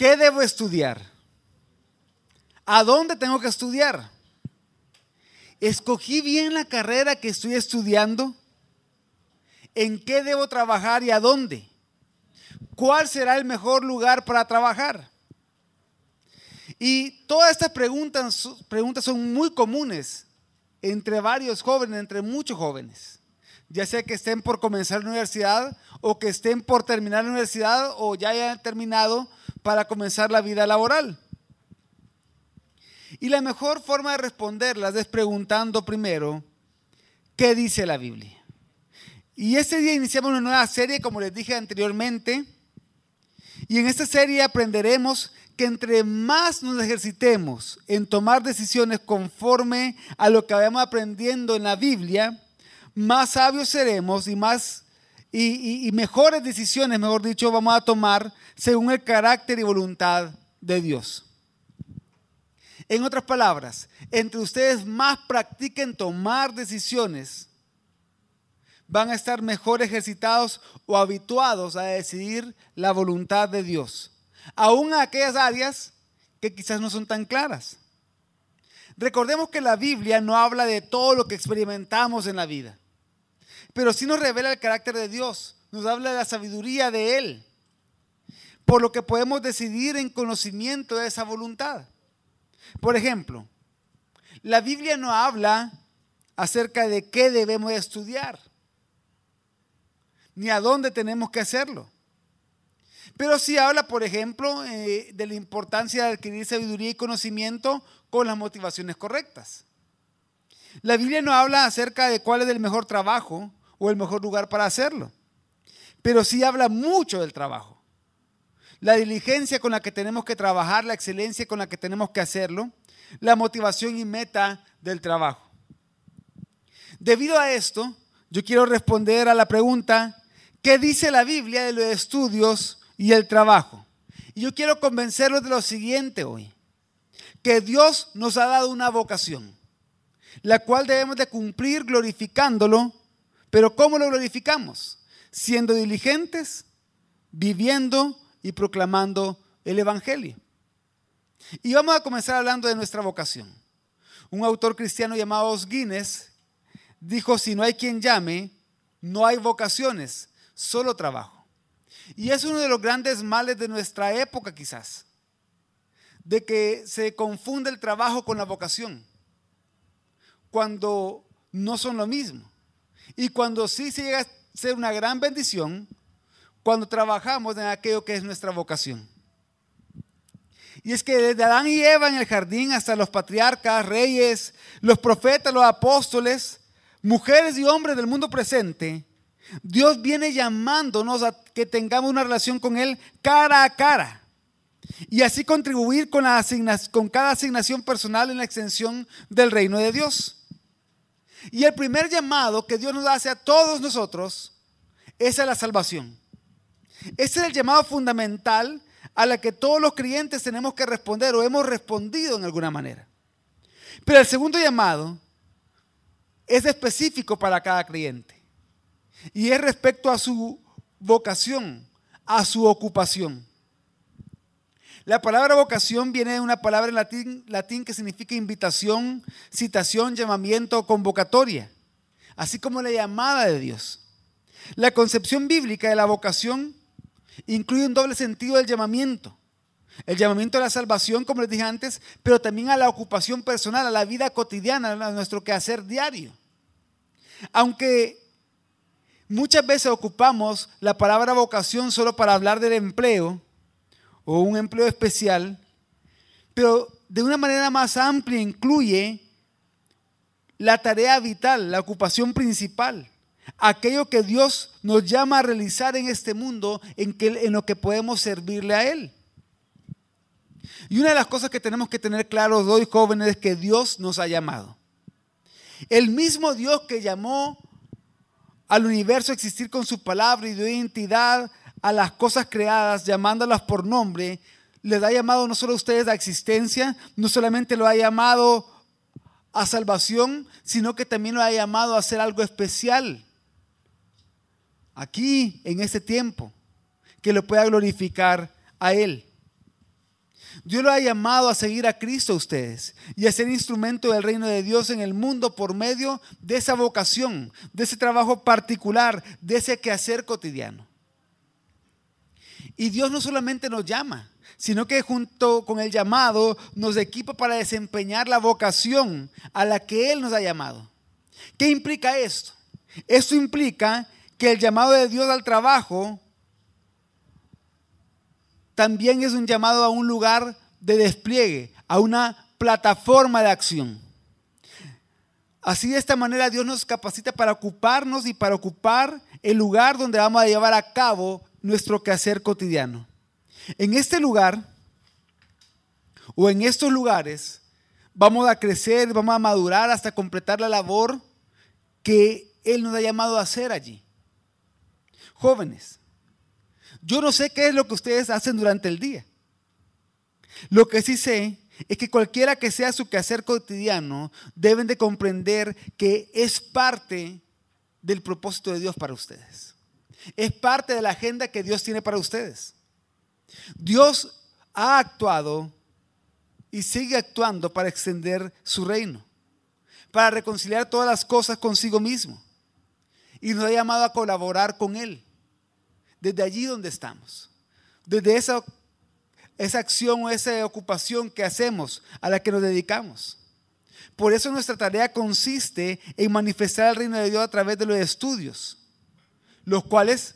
¿Qué debo estudiar? ¿A dónde tengo que estudiar? ¿Escogí bien la carrera que estoy estudiando? ¿En qué debo trabajar y a dónde? ¿Cuál será el mejor lugar para trabajar? Y todas estas preguntas son muy comunes entre varios jóvenes, entre muchos jóvenes. Ya sea que estén por comenzar la universidad o que estén por terminar la universidad o ya hayan terminado para comenzar la vida laboral. Y la mejor forma de responderlas es preguntando primero, ¿qué dice la Biblia? Y este día iniciamos una nueva serie, como les dije anteriormente, y en esta serie aprenderemos que entre más nos ejercitemos en tomar decisiones conforme a lo que vayamos aprendiendo en la Biblia, más sabios seremos y mejores decisiones, mejor dicho, vamos a tomar según el carácter y voluntad de Dios. En otras palabras, entre ustedes más practiquen tomar decisiones, van a estar mejor ejercitados o habituados a decidir la voluntad de Dios, aún en aquellas áreas que quizás no son tan claras. Recordemos que la Biblia no habla de todo lo que experimentamos en la vida, pero sí nos revela el carácter de Dios, nos habla de la sabiduría de Él, por lo que podemos decidir en conocimiento de esa voluntad. Por ejemplo, la Biblia no habla acerca de qué debemos estudiar, ni a dónde tenemos que hacerlo. Pero sí habla, por ejemplo, de la importancia de adquirir sabiduría y conocimiento con las motivaciones correctas. La Biblia no habla acerca de cuál es el mejor trabajo o el mejor lugar para hacerlo, pero sí habla mucho del trabajo. La diligencia con la que tenemos que trabajar, la excelencia con la que tenemos que hacerlo, la motivación y meta del trabajo. Debido a esto, yo quiero responder a la pregunta, ¿qué dice la Biblia de los estudios y el trabajo? Y yo quiero convencerlos de lo siguiente hoy, que Dios nos ha dado una vocación, la cual debemos de cumplir glorificándolo, pero ¿cómo lo glorificamos? Siendo diligentes, viviendo y proclamando el Evangelio. Y vamos a comenzar hablando de nuestra vocación. Un autor cristiano llamado Os Guinness dijo, si no hay quien llame, no hay vocaciones, solo trabajo. Y es uno de los grandes males de nuestra época quizás, de que se confunde el trabajo con la vocación, cuando no son lo mismo. Y cuando sí se llega a ser una gran bendición, cuando trabajamos en aquello que es nuestra vocación. Y es que desde Adán y Eva en el jardín hasta los patriarcas, reyes, los profetas, los apóstoles, mujeres y hombres del mundo presente, Dios viene llamándonos a que tengamos una relación con Él cara a cara y así contribuir con cada asignación personal en la extensión del reino de Dios. Y el primer llamado que Dios nos hace a todos nosotros es a la salvación. Ese es el llamado fundamental a la que todos los creyentes tenemos que responder o hemos respondido en alguna manera. Pero el segundo llamado es específico para cada creyente y es respecto a su vocación, a su ocupación. La palabra vocación viene de una palabra en latín que significa invitación, citación, llamamiento o convocatoria, así como la llamada de Dios. La concepción bíblica de la vocación incluye un doble sentido del llamamiento. El llamamiento a la salvación, como les dije antes, pero también a la ocupación personal, a la vida cotidiana, a nuestro quehacer diario. Aunque muchas veces ocupamos la palabra vocación solo para hablar del empleo o un empleo especial, pero de una manera más amplia incluye la tarea vital, la ocupación principal, aquello que Dios nos llama a realizar en este mundo en lo que podemos servirle a Él. Y una de las cosas que tenemos que tener claros hoy, jóvenes, es que Dios nos ha llamado. El mismo Dios que llamó al universo a existir con su palabra y dio identidad a las cosas creadas, llamándolas por nombre, les ha llamado no solo a ustedes a existencia, no solamente lo ha llamado a salvación, sino que también lo ha llamado a hacer algo especial aquí, en este tiempo, que lo pueda glorificar a Él. Dios lo ha llamado a seguir a Cristo a ustedes y a ser instrumento del reino de Dios en el mundo por medio de esa vocación, de ese trabajo particular, de ese quehacer cotidiano. Y Dios no solamente nos llama, sino que junto con el llamado nos equipa para desempeñar la vocación a la que Él nos ha llamado. ¿Qué implica esto? Esto implica que el llamado de Dios al trabajo también es un llamado a un lugar de despliegue, a una plataforma de acción. Así, de esta manera, Dios nos capacita para ocuparnos y para ocupar el lugar donde vamos a llevar a cabo nuestro quehacer cotidiano. En este lugar o en estos lugares vamos a crecer, vamos a madurar hasta completar la labor que Él nos ha llamado a hacer allí. Jóvenes, yo no sé qué es lo que ustedes hacen durante el día. Lo que sí sé es que cualquiera que sea su quehacer cotidiano, deben de comprender que es parte del propósito de Dios para ustedes. Es parte de la agenda que Dios tiene para ustedes. Dios ha actuado y sigue actuando para extender su reino, para reconciliar todas las cosas consigo mismo. Y nos ha llamado a colaborar con Él. Desde allí donde estamos, desde esa acción o esa ocupación que hacemos, a la que nos dedicamos. Por eso nuestra tarea consiste en manifestar el reino de Dios a través de los estudios, los cuales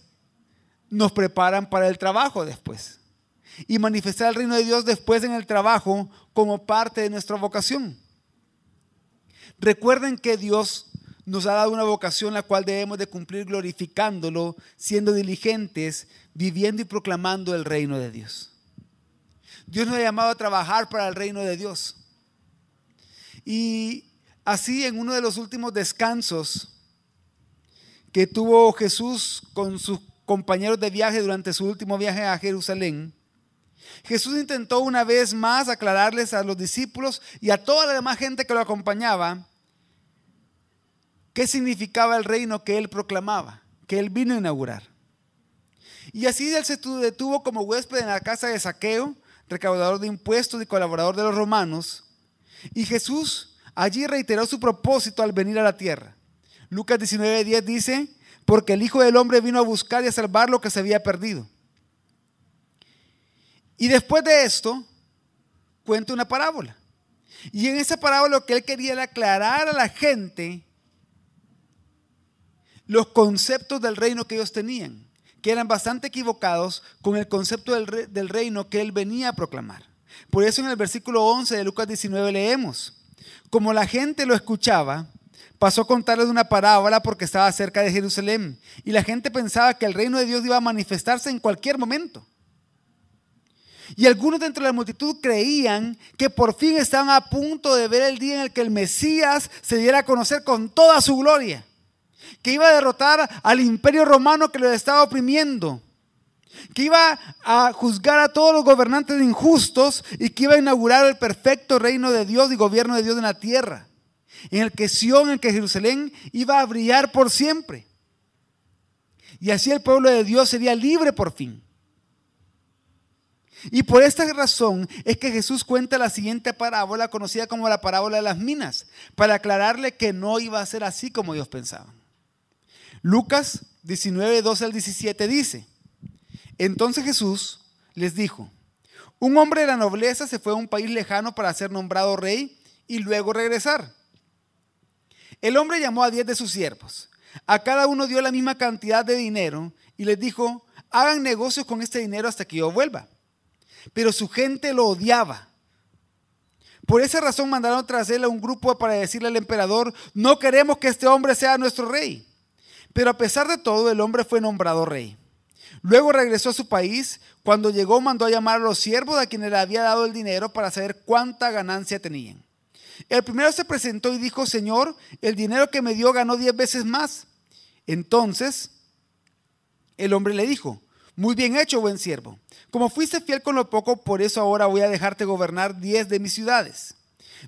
nos preparan para el trabajo después. Y manifestar el reino de Dios después en el trabajo como parte de nuestra vocación. Recuerden que Dios nos ha dado una vocación la cual debemos de cumplir glorificándolo, siendo diligentes, viviendo y proclamando el reino de Dios. Dios nos ha llamado a trabajar para el reino de Dios. Y así, en uno de los últimos descansos que tuvo Jesús con sus compañeros de viaje durante su último viaje a Jerusalén, Jesús intentó una vez más aclararles a los discípulos y a toda la demás gente que lo acompañaba qué significaba el reino que Él proclamaba, que Él vino a inaugurar. Y así Él se detuvo como huésped en la casa de Zaqueo, recaudador de impuestos y colaborador de los romanos. Y Jesús allí reiteró su propósito al venir a la tierra. Lucas 19:10 dice: porque el Hijo del Hombre vino a buscar y a salvar lo que se había perdido. Y después de esto, cuenta una parábola. Y en esa parábola lo que Él quería era aclarar a la gente los conceptos del reino que ellos tenían, que eran bastante equivocados con el concepto del reino que Él venía a proclamar. Por eso en el versículo 11 de Lucas 19 leemos: como la gente lo escuchaba, pasó a contarles una parábola porque estaba cerca de Jerusalén y la gente pensaba que el reino de Dios iba a manifestarse en cualquier momento. Y algunos dentro de la multitud creían que por fin estaban a punto de ver el día en el que el Mesías se diera a conocer con toda su gloria, que iba a derrotar al imperio romano que lo estaba oprimiendo, que iba a juzgar a todos los gobernantes injustos y que iba a inaugurar el perfecto reino de Dios y gobierno de Dios en la tierra, en el que Sión, en el que Jerusalén iba a brillar por siempre. Y así el pueblo de Dios sería libre por fin. Y por esta razón es que Jesús cuenta la siguiente parábola, conocida como la parábola de las minas, para aclararle que no iba a ser así como ellos pensaban. Lucas 19, 12 al 17 dice: entonces Jesús les dijo: un hombre de la nobleza se fue a un país lejano para ser nombrado rey y luego regresar. El hombre llamó a 10 de sus siervos. A cada uno dio la misma cantidad de dinero y les dijo: hagan negocios con este dinero hasta que yo vuelva. Pero su gente lo odiaba. Por esa razón mandaron tras él a un grupo para decirle al emperador: no queremos que este hombre sea nuestro rey. Pero a pesar de todo, el hombre fue nombrado rey. Luego regresó a su país. Cuando llegó, mandó a llamar a los siervos a quienes le había dado el dinero para saber cuánta ganancia tenían. El primero se presentó y dijo: Señor, el dinero que me dio ganó 10 veces más. Entonces el hombre le dijo: muy bien hecho, buen siervo. Como fuiste fiel con lo poco, por eso ahora voy a dejarte gobernar 10 de mis ciudades.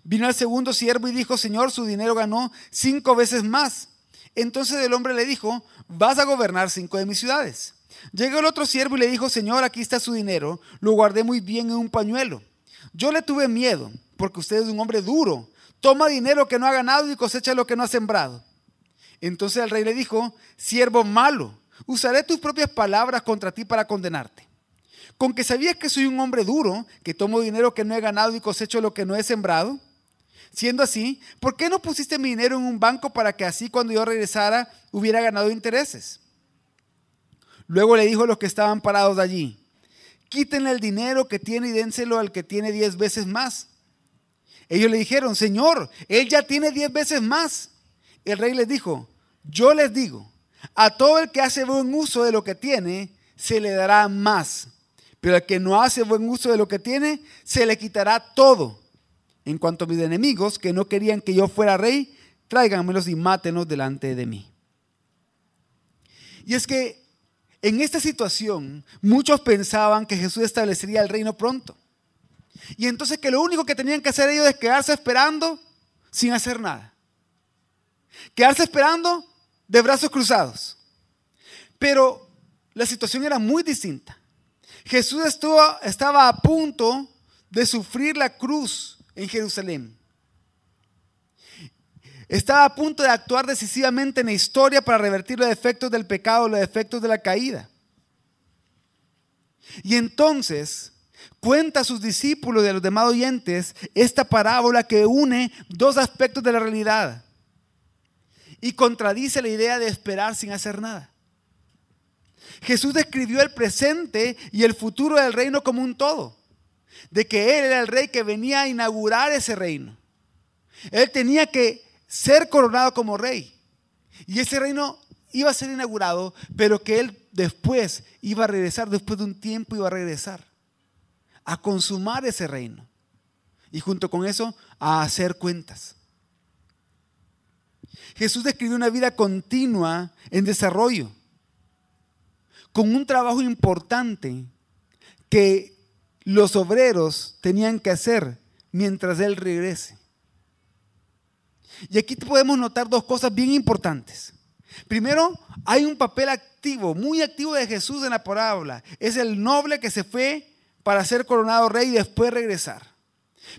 Vino el segundo siervo y dijo: Señor, su dinero ganó 5 veces más. Entonces el hombre le dijo: vas a gobernar 5 de mis ciudades. Llegó el otro siervo y le dijo: Señor, aquí está su dinero, lo guardé muy bien en un pañuelo. Yo le tuve miedo, porque usted es un hombre duro. Toma dinero que no ha ganado y cosecha lo que no ha sembrado. Entonces el rey le dijo: siervo malo, usaré tus propias palabras contra ti para condenarte. ¿Con que sabías que soy un hombre duro, que tomo dinero que no he ganado y cosecho lo que no he sembrado? Siendo así, ¿por qué no pusiste mi dinero en un banco para que así cuando yo regresara hubiera ganado intereses? Luego le dijo a los que estaban parados allí: quítenle el dinero que tiene y dénselo al que tiene 10 veces más. Ellos le dijeron: Señor, él ya tiene 10 veces más. El rey les dijo: yo les digo, a todo el que hace buen uso de lo que tiene, se le dará más. Pero al que no hace buen uso de lo que tiene, se le quitará todo. En cuanto a mis enemigos, que no querían que yo fuera rey, tráiganmelos y mátenos delante de mí. Y es que en esta situación, muchos pensaban que Jesús establecería el reino pronto. Y entonces que lo único que tenían que hacer ellos es quedarse esperando sin hacer nada. Quedarse esperando de brazos cruzados. Pero la situación era muy distinta. Jesús estaba a punto de sufrir la cruz en Jerusalén. Estaba a punto de actuar decisivamente en la historia para revertir los efectos del pecado, los efectos de la caída. Y entonces cuenta a sus discípulos y a los demás oyentes esta parábola que une dos aspectos de la realidad y contradice la idea de esperar sin hacer nada. Jesús describió el presente y el futuro del reino como un todo, de que Él era el rey que venía a inaugurar ese reino. Él tenía que ser coronado como rey y ese reino iba a ser inaugurado, pero que Él después iba a regresar, después de un tiempo iba a regresar a consumar ese reino y junto con eso a hacer cuentas. Jesús describió una vida continua en desarrollo, con un trabajo importante que los obreros tenían que hacer mientras Él regrese. Y aquí podemos notar dos cosas bien importantes. Primero, hay un papel activo, muy activo de Jesús en la parábola. Es el noble que se fue para ser coronado rey y después regresar.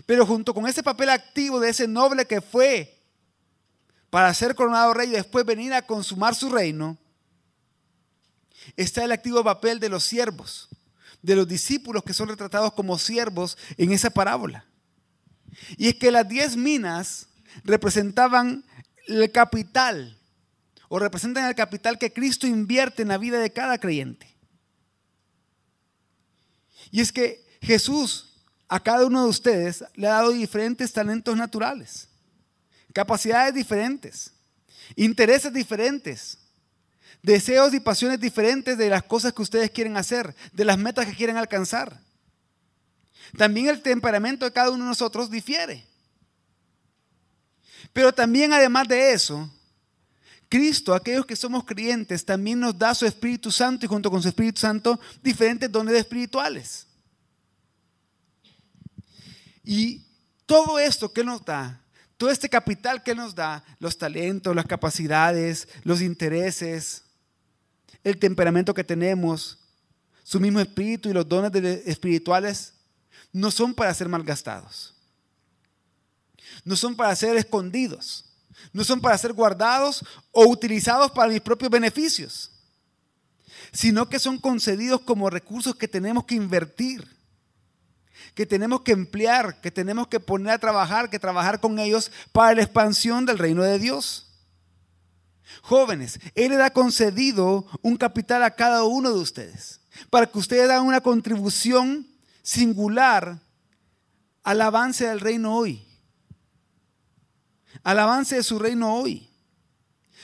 Pero junto con ese papel activo de ese noble que fue para ser coronado rey y después venir a consumar su reino, está el activo papel de los siervos, de los discípulos que son retratados como siervos en esa parábola. Y es que las 10 minas representaban el capital, o representan el capital que Cristo invierte en la vida de cada creyente. Y es que Jesús a cada uno de ustedes le ha dado diferentes talentos naturales, capacidades diferentes, intereses diferentes, deseos y pasiones diferentes de las cosas que ustedes quieren hacer, de las metas que quieren alcanzar. También el temperamento de cada uno de nosotros difiere. Pero también, además de eso, Cristo, aquellos que somos creyentes, también nos da su Espíritu Santo y junto con su Espíritu Santo diferentes dones espirituales. Y todo esto que nos da, todo este capital que nos da, los talentos, las capacidades, los intereses, el temperamento que tenemos, su mismo espíritu y los dones espirituales, no son para ser malgastados. No son para ser escondidos. No son para ser guardados o utilizados para mis propios beneficios, sino que son concedidos como recursos que tenemos que invertir, que tenemos que emplear, que tenemos que poner a trabajar, que trabajar con ellos para la expansión del reino de Dios. Jóvenes, Él le ha concedido un capital a cada uno de ustedes para que ustedes hagan una contribución singular al avance del reino hoy, al avance de su reino hoy.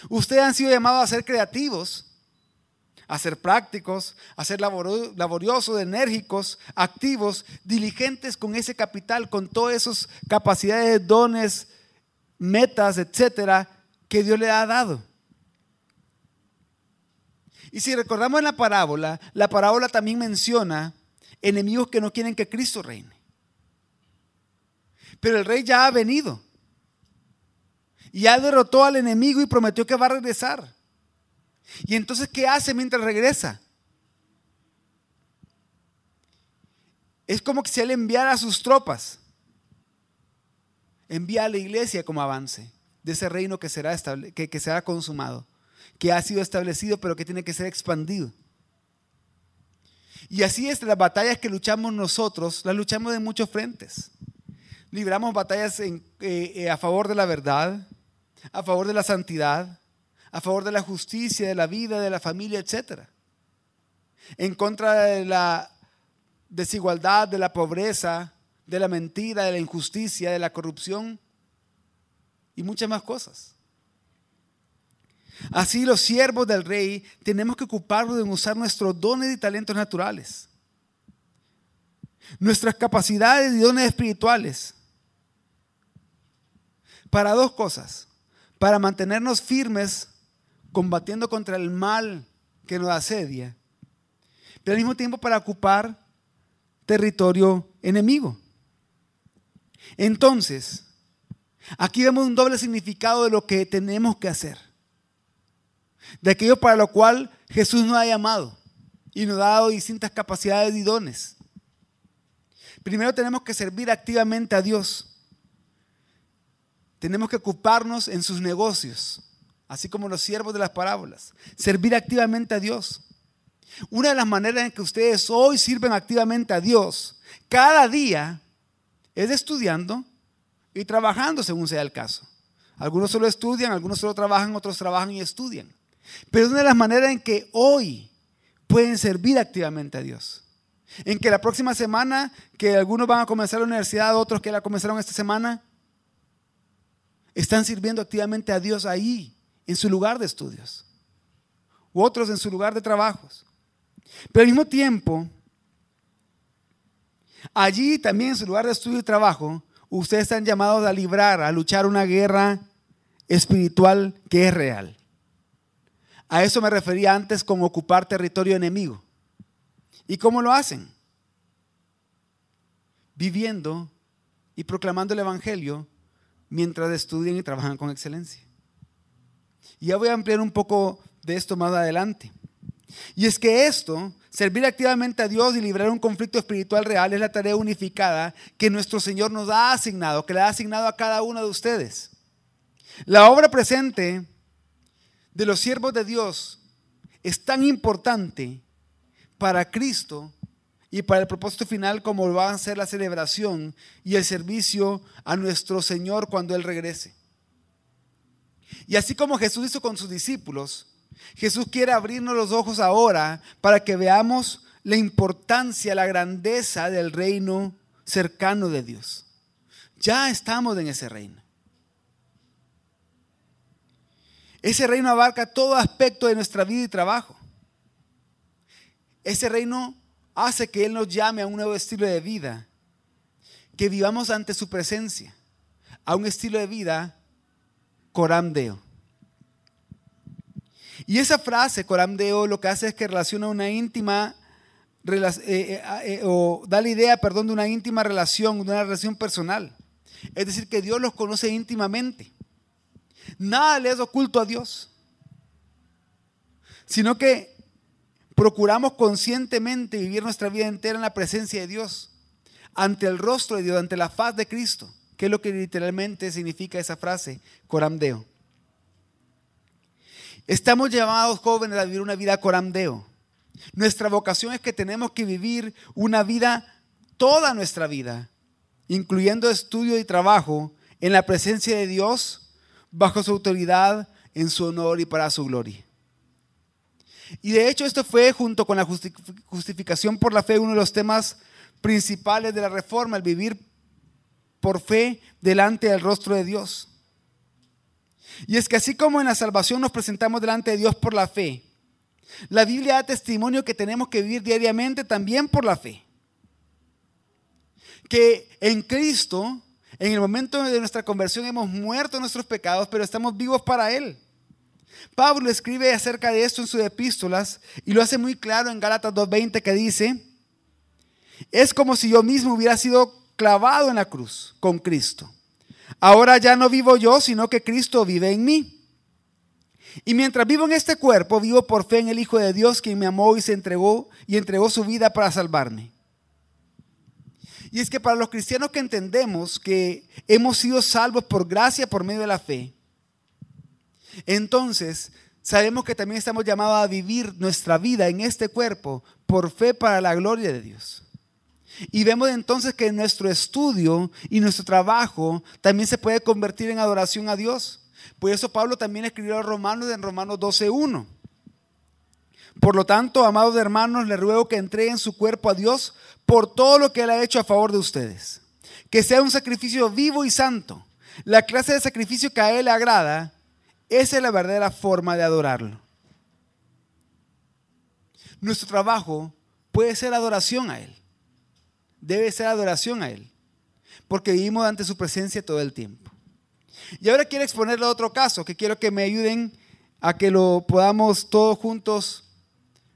Ustedes han sido llamados a ser creativos, a ser prácticos, a ser laboriosos, enérgicos, activos, diligentes con ese capital, con todas esas capacidades, dones, metas, etcétera, que Dios le ha dado. Y si recordamos en la parábola también menciona enemigos que no quieren que Cristo reine. Pero el rey ya ha venido. Y ya derrotó al enemigo y prometió que va a regresar. Y entonces, ¿qué hace mientras regresa? Es como que si Él enviara a sus tropas. Envía a la iglesia como avance de ese reino que será consumado, que ha sido establecido pero que tiene que ser expandido. Y así es, las batallas que luchamos nosotros, las luchamos en muchos frentes. Libramos batallas a favor de la verdad, a favor de la santidad, a favor de la justicia, de la vida, de la familia, etc. En contra de la desigualdad, de la pobreza, de la mentira, de la injusticia, de la corrupción y muchas más cosas. Así los siervos del Rey tenemos que ocuparnos en usar nuestros dones y talentos naturales, nuestras capacidades y dones espirituales para dos cosas: para mantenernos firmes combatiendo contra el mal que nos asedia, pero al mismo tiempo para ocupar territorio enemigo. Entonces, aquí vemos un doble significado de lo que tenemos que hacer, de aquello para lo cual Jesús nos ha llamado y nos ha dado distintas capacidades y dones. Primero tenemos que servir activamente a Dios. Tenemos que ocuparnos en sus negocios, así como los siervos de las parábolas. Servir activamente a Dios. Una de las maneras en que ustedes hoy sirven activamente a Dios, cada día, es estudiando y trabajando según sea el caso. Algunos solo estudian, algunos solo trabajan, otros trabajan y estudian. Pero es una de las maneras en que hoy pueden servir activamente a Dios. En que la próxima semana, que algunos van a comenzar la universidad, otros que la comenzaron esta semana, están sirviendo activamente a Dios ahí, en su lugar de estudios. U otros en su lugar de trabajos. Pero al mismo tiempo, allí también en su lugar de estudio y trabajo, ustedes están llamados a librar, a luchar una guerra espiritual que es real. A eso me refería antes con ocupar territorio enemigo. ¿Y cómo lo hacen? Viviendo y proclamando el Evangelio mientras estudian y trabajan con excelencia. Y ya voy a ampliar un poco de esto más adelante. Y es que esto, servir activamente a Dios y librar un conflicto espiritual real, es la tarea unificada que nuestro Señor nos ha asignado, que le ha asignado a cada uno de ustedes. La obra presente de los siervos de Dios es tan importante para Cristo y para el propósito final como lo va a ser la celebración y el servicio a nuestro Señor cuando Él regrese. Y así como Jesús hizo con sus discípulos, Jesús quiere abrirnos los ojos ahora para que veamos la importancia, la grandeza del reino cercano de Dios. Ya estamos en ese reino. Ese reino abarca todo aspecto de nuestra vida y trabajo. Ese reino hace que Él nos llame a un nuevo estilo de vida, que vivamos ante su presencia, a un estilo de vida coram Deo. Y esa frase, coram Deo, lo que hace es que relaciona una íntima, o da la idea, de una íntima relación, de una relación personal. Es decir, que Dios los conoce íntimamente. Nada le es oculto a Dios, sino que procuramos conscientemente vivir nuestra vida entera en la presencia de Dios, ante el rostro de Dios, ante la faz de Cristo, que es lo que literalmente significa esa frase, coram Deo. Estamos llamados, jóvenes, a vivir una vida coram Deo. Nuestra vocación es que tenemos que vivir una vida, toda nuestra vida, incluyendo estudio y trabajo, en la presencia de Dios, bajo su autoridad, en su honor y para su gloria. Y de hecho esto fue, junto con la justificación por la fe, uno de los temas principales de la Reforma, el vivir por fe delante del rostro de Dios. Y es que así como en la salvación nos presentamos delante de Dios por la fe, la Biblia da testimonio que tenemos que vivir diariamente también por la fe. Que en Cristo, en el momento de nuestra conversión, hemos muerto nuestros pecados, pero estamos vivos para Él. Pablo escribe acerca de esto en sus epístolas y lo hace muy claro en Gálatas 2:20, que dice: es como si yo mismo hubiera sido clavado en la cruz con Cristo. Ahora ya no vivo yo, sino que Cristo vive en mí. Y mientras vivo en este cuerpo, vivo por fe en el Hijo de Dios, quien me amó y se entregó su vida para salvarme. Y es que para los cristianos que entendemos que hemos sido salvos por gracia por medio de la fe, entonces sabemos que también estamos llamados a vivir nuestra vida en este cuerpo por fe para la gloria de Dios. Y vemos entonces que nuestro estudio y nuestro trabajo también se puede convertir en adoración a Dios. Por eso Pablo también escribió a los romanos en Romanos 12:1. Por lo tanto, amados hermanos, les ruego que entreguen su cuerpo a Dios por todo lo que Él ha hecho a favor de ustedes. Que sea un sacrificio vivo y santo. La clase de sacrificio que a Él le agrada, esa es la verdadera forma de adorarlo. Nuestro trabajo puede ser adoración a Él. Debe ser adoración a Él. Porque vivimos ante su presencia todo el tiempo. Y ahora quiero exponerle otro caso que quiero que me ayuden a que lo podamos todos juntos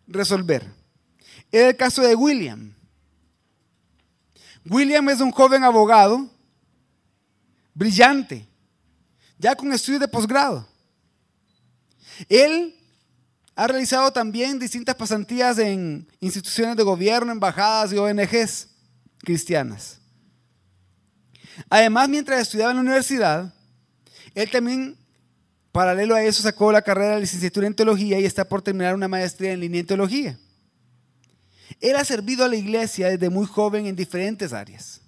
resolver. Es el caso de William. William es un joven abogado brillante, ya con estudios de posgrado. Él ha realizado también distintas pasantías en instituciones de gobierno, embajadas y ONGs cristianas. Además, mientras estudiaba en la universidad, él también, paralelo a eso, sacó la carrera de licenciatura en teología y está por terminar una maestría en línea en teología. Él ha servido a la iglesia desde muy joven en diferentes áreas.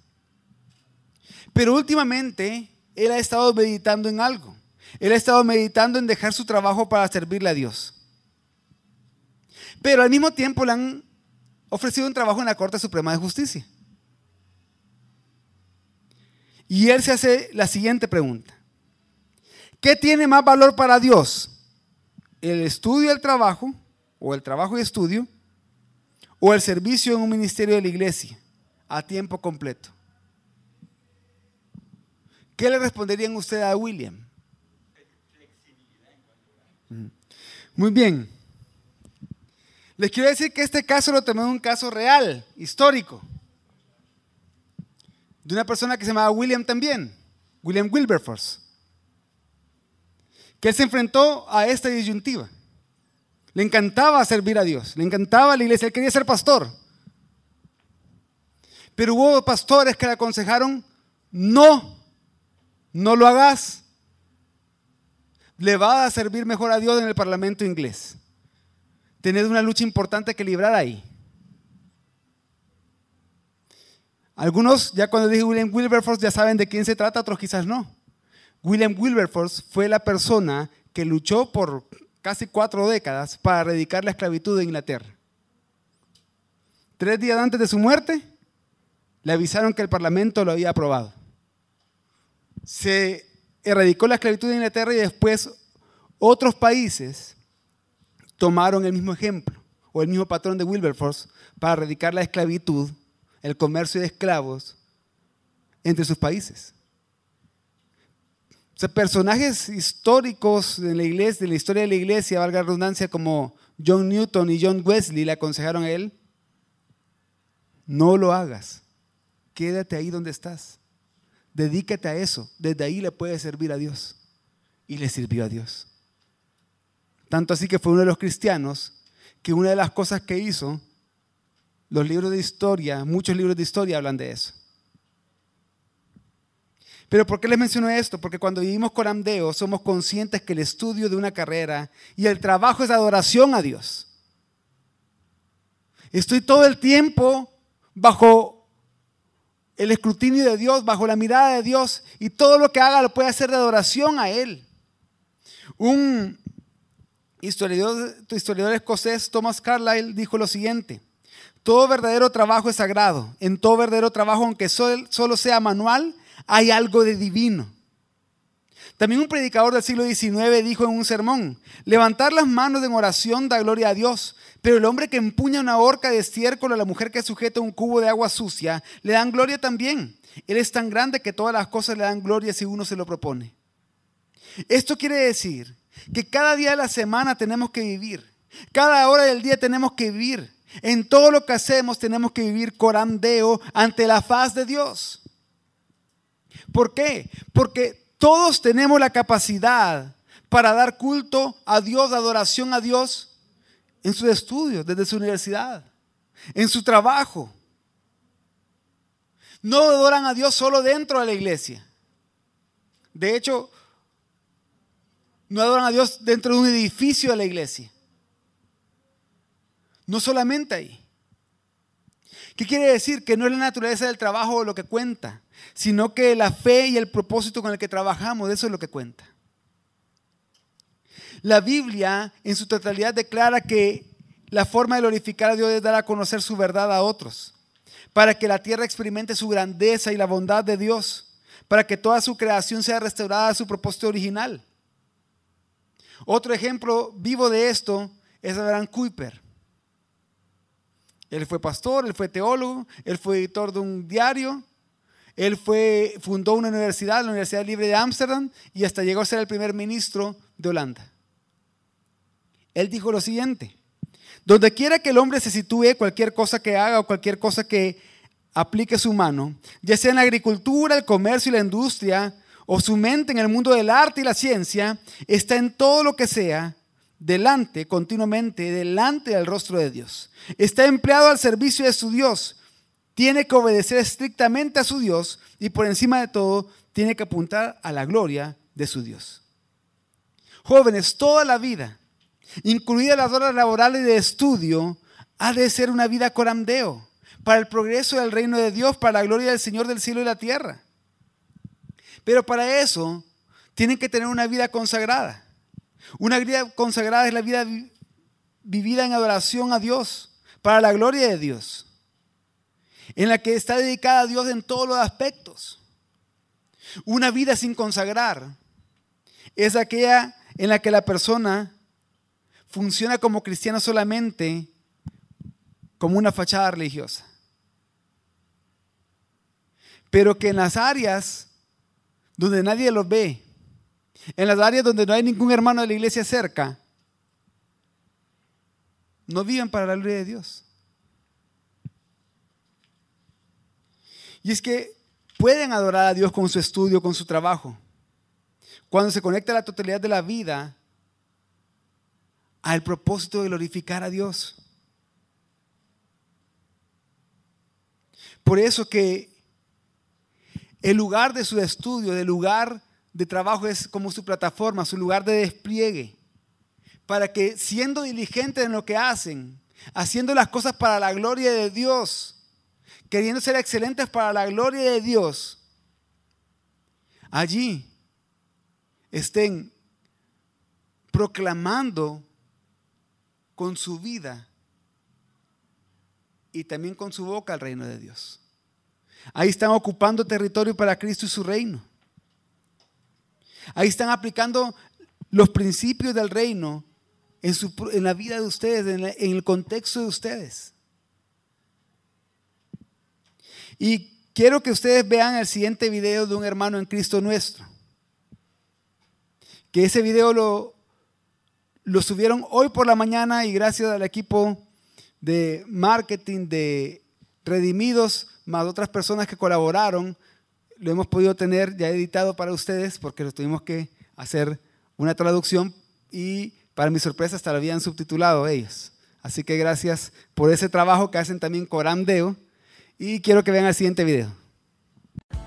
Pero últimamente, él ha estado meditando en algo. Él ha estado meditando en dejar su trabajo para servirle a Dios. Pero al mismo tiempo le han ofrecido un trabajo en la Corte Suprema de Justicia. Y él se hace la siguiente pregunta. ¿Qué tiene más valor para Dios? ¿El estudio y el trabajo? ¿O el trabajo y estudio? ¿O el servicio en un ministerio de la iglesia a tiempo completo? ¿Qué le responderían ustedes a William? Muy bien. Les quiero decir que este caso lo tomé de un caso real, histórico, de una persona que se llamaba William también, William Wilberforce, que él se enfrentó a esta disyuntiva. Le encantaba servir a Dios, le encantaba la iglesia, él quería ser pastor. Pero hubo pastores que le aconsejaron, no lo hagas. Le va a servir mejor a Dios en el Parlamento inglés. Tenés una lucha importante que librar ahí. Algunos, ya cuando dije William Wilberforce, ya saben de quién se trata, otros quizás no. William Wilberforce fue la persona que luchó por casi 4 décadas para erradicar la esclavitud de Inglaterra. 3 días antes de su muerte, le avisaron que el Parlamento lo había aprobado. Se erradicó la esclavitud de Inglaterra y después otros países tomaron el mismo ejemplo o el mismo patrón de Wilberforce para erradicar la esclavitud, el comercio de esclavos entre sus países. O sea, personajes históricos de la iglesia, de la historia de la iglesia, valga la redundancia, como John Newton y John Wesley, le aconsejaron a él: no lo hagas, quédate ahí donde estás, dedícate a eso, desde ahí le puedes servir a Dios. Y le sirvió a Dios. Tanto así que fue uno de los cristianos que una de las cosas que hizo, los libros de historia, muchos libros de historia hablan de eso. Pero ¿por qué les menciono esto? Porque cuando vivimos con Amdeo somos conscientes que el estudio de una carrera y el trabajo es adoración a Dios. Estoy todo el tiempo bajo el escrutinio de Dios, bajo la mirada de Dios, y todo lo que haga lo puede hacer de adoración a Él. Un historiador escocés, Thomas Carlyle, dijo lo siguiente: todo verdadero trabajo es sagrado. En todo verdadero trabajo, aunque solo sea manual, hay algo de divino. También un predicador del siglo XIX dijo en un sermón: levantar las manos en oración da gloria a Dios, pero el hombre que empuña una horca de estiércol a la mujer que sujeta un cubo de agua sucia, le dan gloria también. Él es tan grande que todas las cosas le dan gloria si uno se lo propone. Esto quiere decir que cada día de la semana tenemos que vivir, cada hora del día tenemos que vivir, en todo lo que hacemos tenemos que vivir coram Deo ante la faz de Dios. ¿Por qué? Porque todos tenemos la capacidad para dar culto a Dios, adoración a Dios en sus estudios, desde su universidad, en su trabajo. no adoran a Dios solo dentro de la iglesia. De hecho, no adoran a Dios dentro de un edificio de la iglesia. No solamente ahí. ¿Qué quiere decir? Que no es la naturaleza del trabajo lo que cuenta, sino que la fe y el propósito con el que trabajamos, eso es lo que cuenta. La Biblia en su totalidad declara que la forma de glorificar a Dios es dar a conocer su verdad a otros, para que la tierra experimente su grandeza y la bondad de Dios, para que toda su creación sea restaurada a su propósito original. Otro ejemplo vivo de esto es Abraham Kuyper. Él fue pastor, él fue teólogo, él fue editor de un diario, él fundó una universidad, la Universidad Libre de Ámsterdam, y hasta llegó a ser el primer ministro de Holanda. Él dijo lo siguiente: donde quiera que el hombre se sitúe, cualquier cosa que haga o cualquier cosa que aplique su mano, ya sea en la agricultura, el comercio y la industria, o su mente en el mundo del arte y la ciencia, está en todo lo que sea, continuamente, delante del rostro de Dios. Está empleado al servicio de su Dios. Tiene que obedecer estrictamente a su Dios y por encima de todo, tiene que apuntar a la gloria de su Dios. Jóvenes, toda la vida, incluidas las horas laborales de estudio, ha de ser una vida corandeo, para el progreso del reino de Dios, para la gloria del Señor del cielo y la tierra. Pero para eso tienen que tener una vida consagrada. Una vida consagrada es la vida vivida en adoración a Dios, para la gloria de Dios, en la que está dedicada a Dios en todos los aspectos. Una vida sin consagrar es aquella en la que la persona funciona como cristiano solamente como una fachada religiosa, pero que en las áreas donde nadie los ve, en las áreas donde no hay ningún hermano de la iglesia cerca, no viven para la gloria de Dios. Y es que pueden adorar a Dios con su estudio, con su trabajo, cuando se conecta la totalidad de la vida al propósito de glorificar a Dios. Por eso que el lugar de su estudio, el lugar de trabajo es como su plataforma, su lugar de despliegue, para que siendo diligentes en lo que hacen, haciendo las cosas para la gloria de Dios, queriendo ser excelentes para la gloria de Dios, allí estén proclamando con su vida y también con su boca el reino de Dios. Ahí están ocupando territorio para Cristo y su reino. Ahí están aplicando los principios del reino en la vida de ustedes, en el contexto de ustedes. Y quiero que ustedes vean el siguiente video de un hermano en Cristo nuestro. Que ese video lo subieron hoy por la mañana y gracias al equipo de marketing de Redimidos, más otras personas que colaboraron, lo hemos podido tener ya editado para ustedes porque lo tuvimos que hacer una traducción y para mi sorpresa hasta lo habían subtitulado ellos. Así que gracias por ese trabajo que hacen también Corandeo y quiero que vean el siguiente video.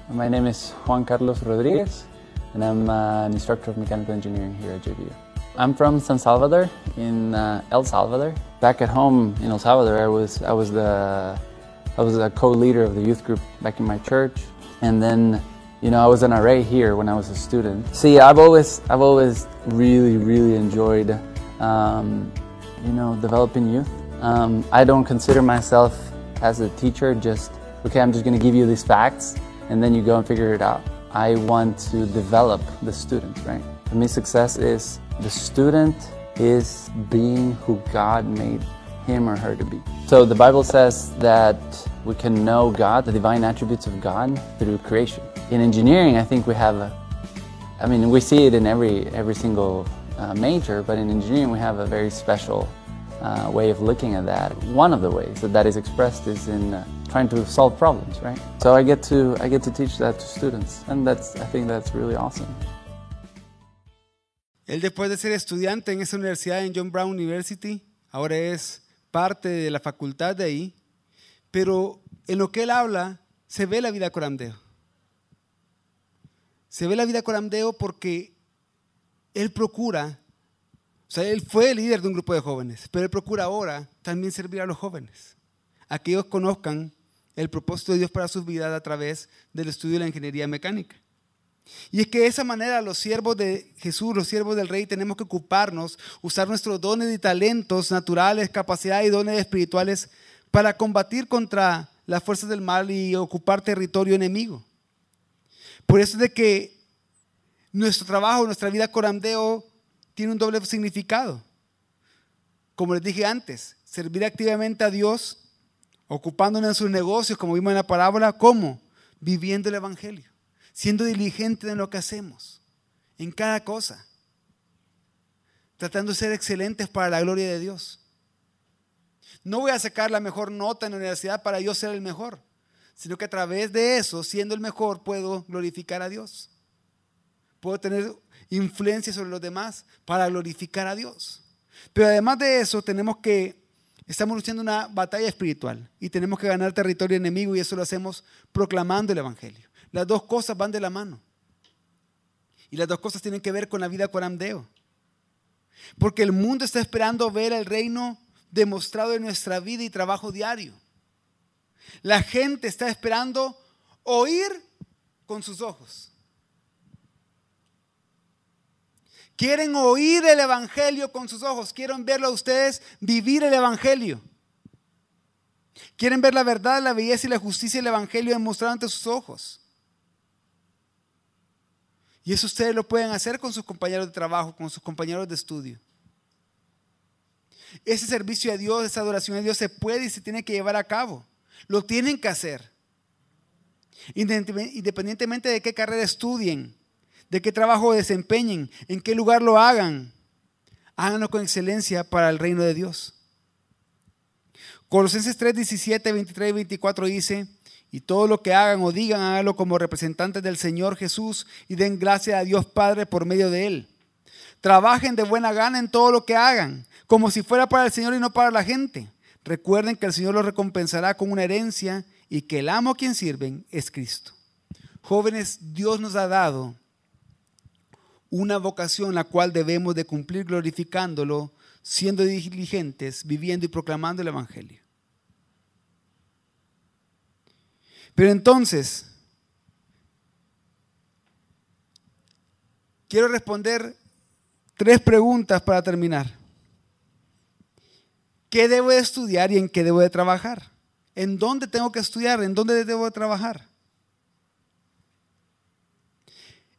My name is Juan Carlos Rodriguez and I'm an instructor of mechanical engineering here at JBU. I'm from San Salvador in El Salvador. Back at home in El Salvador, I was a co-leader of the youth group back in my church, and then, you know, I was an RA here when I was a student. See, I've always really enjoyed, you know, developing youth. I don't consider myself as a teacher just, okay, I'm just going to give you these facts, and then you go and figure it out. I want to develop the student, right? For me, success is the student is being who God made him or her to be. So the Bible says that we can know God, the divine attributes of God, through creation. In engineering, I think we have we see it in every single major, but in engineering we have a very special way of looking at that. One of the ways that is expressed is in trying to solve problems, right? So I get to teach that to students, and I think that's really awesome. Él, después de ser estudiante en esa universidad, en John Brown University, ahora es parte de la facultad de ahí, pero en lo que él habla se ve la vida Coram Deo. Se ve la vida Coram Deo porque él procura, o sea, él fue el líder de un grupo de jóvenes, pero él procura ahora también servir a los jóvenes, a que ellos conozcan el propósito de Dios para sus vidas a través del estudio de la ingeniería mecánica. Y es que de esa manera los siervos de Jesús, los siervos del Rey, tenemos que ocuparnos, usar nuestros dones y talentos naturales, capacidades y dones espirituales para combatir contra las fuerzas del mal y ocupar territorio enemigo. Por eso es de que nuestro trabajo, nuestra vida Coram Deo tiene un doble significado. Como les dije antes, servir activamente a Dios, ocupándonos en sus negocios, como vimos en la parábola, ¿cómo? Viviendo el Evangelio, siendo diligentes en lo que hacemos, en cada cosa, tratando de ser excelentes para la gloria de Dios. No voy a sacar la mejor nota en la universidad para yo ser el mejor, sino que a través de eso, siendo el mejor, puedo glorificar a Dios. Puedo tener influencia sobre los demás para glorificar a Dios. Pero además de eso, estamos luchando una batalla espiritual y tenemos que ganar territorio enemigo, y eso lo hacemos proclamando el Evangelio. Las dos cosas van de la mano. Y las dos cosas tienen que ver con la vida Coram Deo. Porque el mundo está esperando ver el reino demostrado en nuestra vida y trabajo diario. La gente está esperando oír con sus ojos. Quieren oír el Evangelio con sus ojos. Quieren verlo a ustedes vivir el Evangelio. Quieren ver la verdad, la belleza y la justicia del Evangelio demostrado ante sus ojos. Y eso ustedes lo pueden hacer con sus compañeros de trabajo, con sus compañeros de estudio. Ese servicio a Dios, esa adoración a Dios se puede y se tiene que llevar a cabo. Lo tienen que hacer. Independientemente de qué carrera estudien, de qué trabajo desempeñen, en qué lugar lo hagan, háganlo con excelencia para el reino de Dios. Colosenses 3, 17, 23 y 24 dice: y todo lo que hagan o digan, háganlo como representantes del Señor Jesús y den gracia a Dios Padre por medio de Él. Trabajen de buena gana en todo lo que hagan, como si fuera para el Señor y no para la gente. Recuerden que el Señor los recompensará con una herencia y que el amo a quien sirven es Cristo. Jóvenes, Dios nos ha dado una vocación la cual debemos de cumplir glorificándolo, siendo diligentes, viviendo y proclamando el Evangelio. Pero entonces, quiero responder 3 preguntas para terminar. ¿Qué debo de estudiar y en qué debo de trabajar? ¿En dónde tengo que estudiar? ¿En dónde debo de trabajar?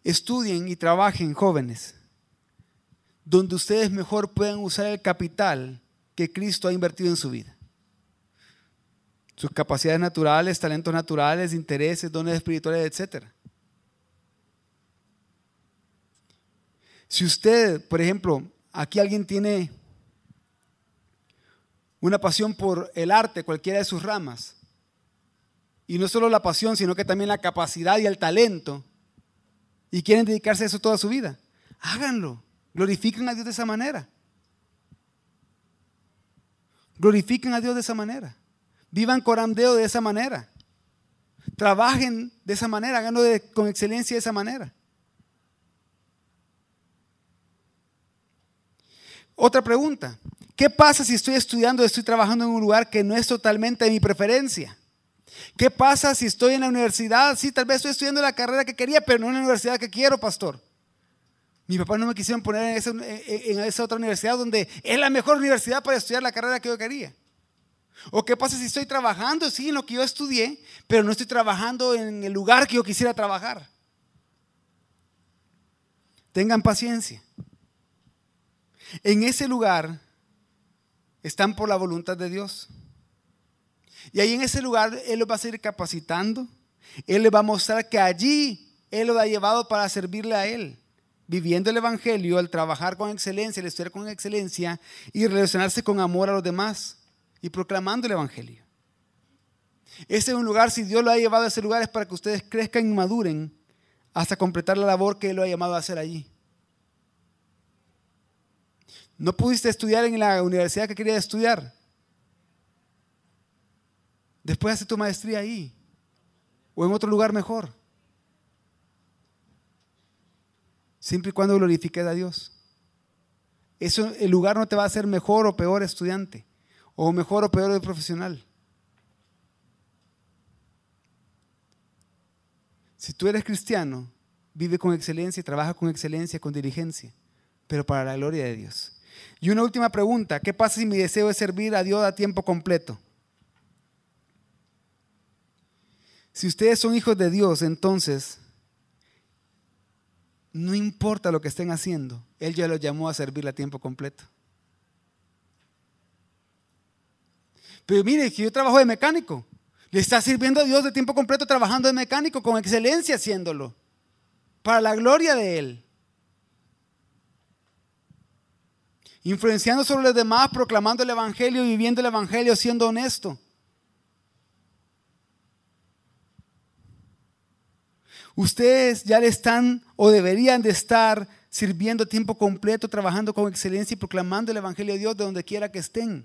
Estudien y trabajen, jóvenes, donde ustedes mejor puedan usar el capital que Cristo ha invertido en su vida. Sus capacidades naturales, talentos naturales, intereses, dones espirituales, etc. Si usted, por ejemplo, aquí alguien tiene una pasión por el arte, cualquiera de sus ramas, y no solo la pasión, sino que también la capacidad y el talento, y quieren dedicarse a eso toda su vida, háganlo. Glorifiquen a Dios de esa manera. Glorifiquen a Dios de esa manera. Vivan Coram Deo de esa manera. Trabajen de esa manera, háganlo con excelencia de esa manera. Otra pregunta: ¿qué pasa si estoy estudiando, estoy trabajando en un lugar que no es totalmente de mi preferencia? ¿Qué pasa si estoy en la universidad? Sí, tal vez estoy estudiando la carrera que quería, pero no en la universidad que quiero, pastor. Mi papá no me quisieron poner en esa otra universidad donde es la mejor universidad para estudiar la carrera que yo quería. ¿O qué pasa si estoy trabajando, sí, en lo que yo estudié, pero no estoy trabajando en el lugar que yo quisiera trabajar? Tengan paciencia. En ese lugar están por la voluntad de Dios. Y ahí en ese lugar Él los va a seguir capacitando. Él les va a mostrar que allí Él los ha llevado para servirle a Él, viviendo el Evangelio, al trabajar con excelencia, al estudiar con excelencia y relacionarse con amor a los demás y proclamando el Evangelio. Ese es un lugar, si Dios lo ha llevado a ese lugar, es para que ustedes crezcan y maduren hasta completar la labor que Él lo ha llamado a hacer allí. No pudiste estudiar en la universidad que querías estudiar. Después hace tu maestría ahí. o en otro lugar mejor. Siempre y cuando glorifiques a Dios. Eso, el lugar no te va a hacer mejor o peor estudiante, o mejor o peor profesional. Si tú eres cristiano, vive con excelencia y trabaja con excelencia, con diligencia, pero para la gloria de Dios. Y una última pregunta: ¿qué pasa si mi deseo es servir a Dios a tiempo completo? Si ustedes son hijos de Dios, entonces no importa lo que estén haciendo, Él ya los llamó a servirle a tiempo completo. Pero mire, que yo trabajo de mecánico, le está sirviendo a Dios de tiempo completo, trabajando de mecánico, con excelencia haciéndolo, para la gloria de Él. Influenciando sobre los demás, proclamando el Evangelio, viviendo el Evangelio, siendo honesto. Ustedes ya le están o deberían de estar sirviendo a tiempo completo, trabajando con excelencia y proclamando el Evangelio de Dios de donde quiera que estén.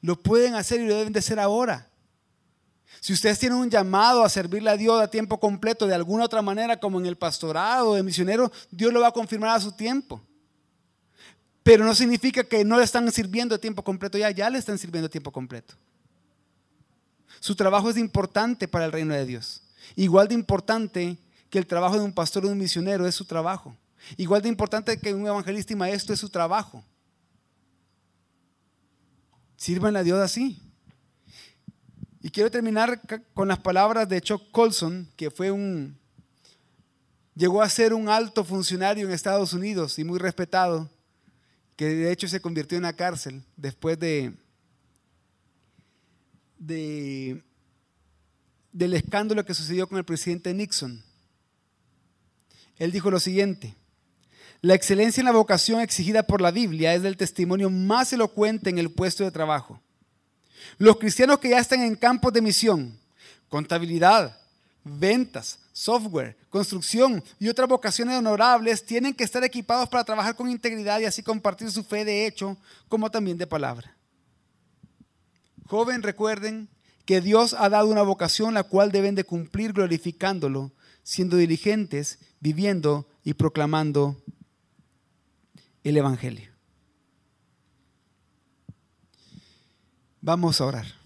Lo pueden hacer y lo deben de hacer ahora. Si ustedes tienen un llamado a servirle a Dios a tiempo completo de alguna otra manera, como en el pastorado de misionero, Dios lo va a confirmar a su tiempo. Pero no significa que no le están sirviendo a tiempo completo, ya le están sirviendo a tiempo completo. Su trabajo es importante para el reino de Dios. Igual de importante que el trabajo de un pastor o de un misionero es su trabajo. Igual de importante que un evangelista y maestro es su trabajo. Sírvanle a Dios así. Y quiero terminar con las palabras de Chuck Colson, que llegó a ser un alto funcionario en Estados Unidos y muy respetado, que de hecho se convirtió en una cárcel después del escándalo que sucedió con el presidente Nixon. Él dijo lo siguiente: la excelencia en la vocación exigida por la Biblia es el testimonio más elocuente en el puesto de trabajo. Los cristianos que ya están en campos de misión, contabilidad, ventas, software, construcción y otras vocaciones honorables tienen que estar equipados para trabajar con integridad y así compartir su fe de hecho como también de palabra. Joven, recuerden que Dios ha dado una vocación la cual deben de cumplir glorificándolo, siendo diligentes, viviendo y proclamando el Evangelio. Vamos a orar.